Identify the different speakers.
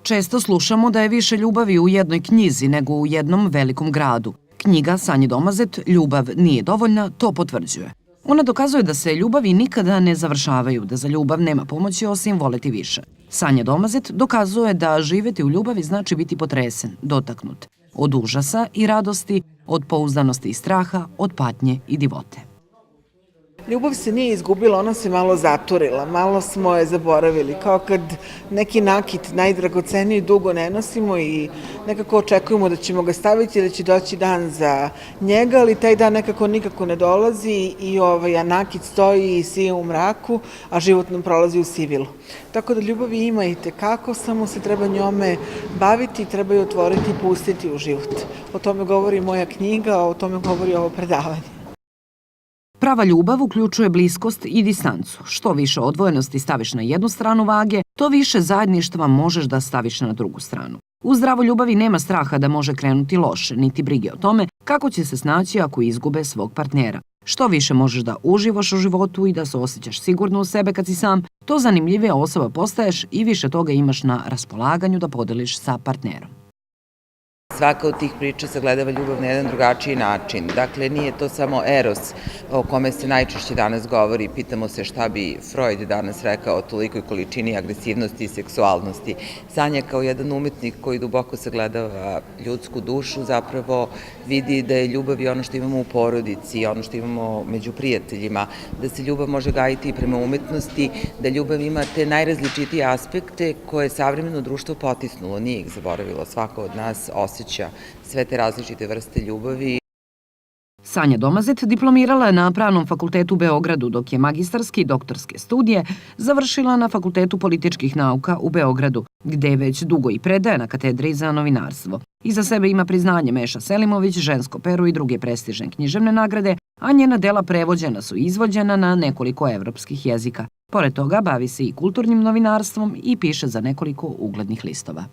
Speaker 1: Često slušamo da je više ljubavi u jednoj knjizi nego u jednom velikom gradu. Knjiga Sanje Domazet "Ljubav nije dovoljna" to potvrđuje. Ona dokazuje da se ljubavi nikada ne završavaju, da za ljubav nema pomoći osim voleti više. Sanja Domazet dokazuje da živeti u ljubavi znači biti potresen, dotaknut. Od užasa i radosti, od pouzdanosti i straha, od patnje i divote.
Speaker 2: Ljubav se nije izgubila, ona se malo zaturila, malo smo je zaboravili, kao kad neki nakit najdragoceniji dugo ne nosimo i nekako očekujemo da ćemo ga staviti, da će doći dan za njega, ali taj dan nekako nikako ne dolazi a nakit stoji i sije u mraku, a život nam prolazi u sivilu. Tako da ljubavi ima i tekako, samo se treba njome baviti, treba je otvoriti i pustiti u život. O tome govori moja knjiga, o tome govori ovo predavanje.
Speaker 1: Prava ljubav uključuje bliskost i distancu. Što više odvojenosti staviš na jednu stranu vage, to više zajedništva možeš da staviš na drugu stranu. U zdravoj ljubavi nema straha da može krenuti loše, niti brige o tome kako će se snaći ako izgube svog partnera. Što više možeš da uživaš u životu i da se osjećaš sigurno u sebe kad si sam, to zanimljivija osoba postaješ i više toga imaš na raspolaganju da podeliš sa partnerom.
Speaker 3: Svaka od tih priča sagledava ljubav na jedan drugačiji način. Dakle, nije to samo eros o kome se najčešće danas govori. Pitamo se šta bi Freud danas rekao o tolikoj količini agresivnosti i seksualnosti. Sanja kao jedan umetnik koji duboko sagledava ljudsku dušu zapravo vidi da je ljubav i ono što imamo u porodici, ono što imamo među prijateljima, da se ljubav može gajiti i prema umetnosti, da ljubav ima te najrazličitije aspekte koje je savremeno društvo potisnulo, nije ih zaboravilo. Svako od nas osjeća sve te različite vrste ljubavi.
Speaker 1: Sanja Domazet diplomirala je na Pravnom fakultetu u Beogradu, dok je magistarske i doktorske studije završila na Fakultetu političkih nauka u Beogradu, gde već dugo i predaje na katedri za novinarstvo. Iza sebe ima priznanje Meša Selimović, Žensko pero i druge prestižne književne nagrade, a njena dela prevođena su i izvođena na nekoliko evropskih jezika. Pored toga bavi se i kulturnim novinarstvom i piše za nekoliko uglednih listova.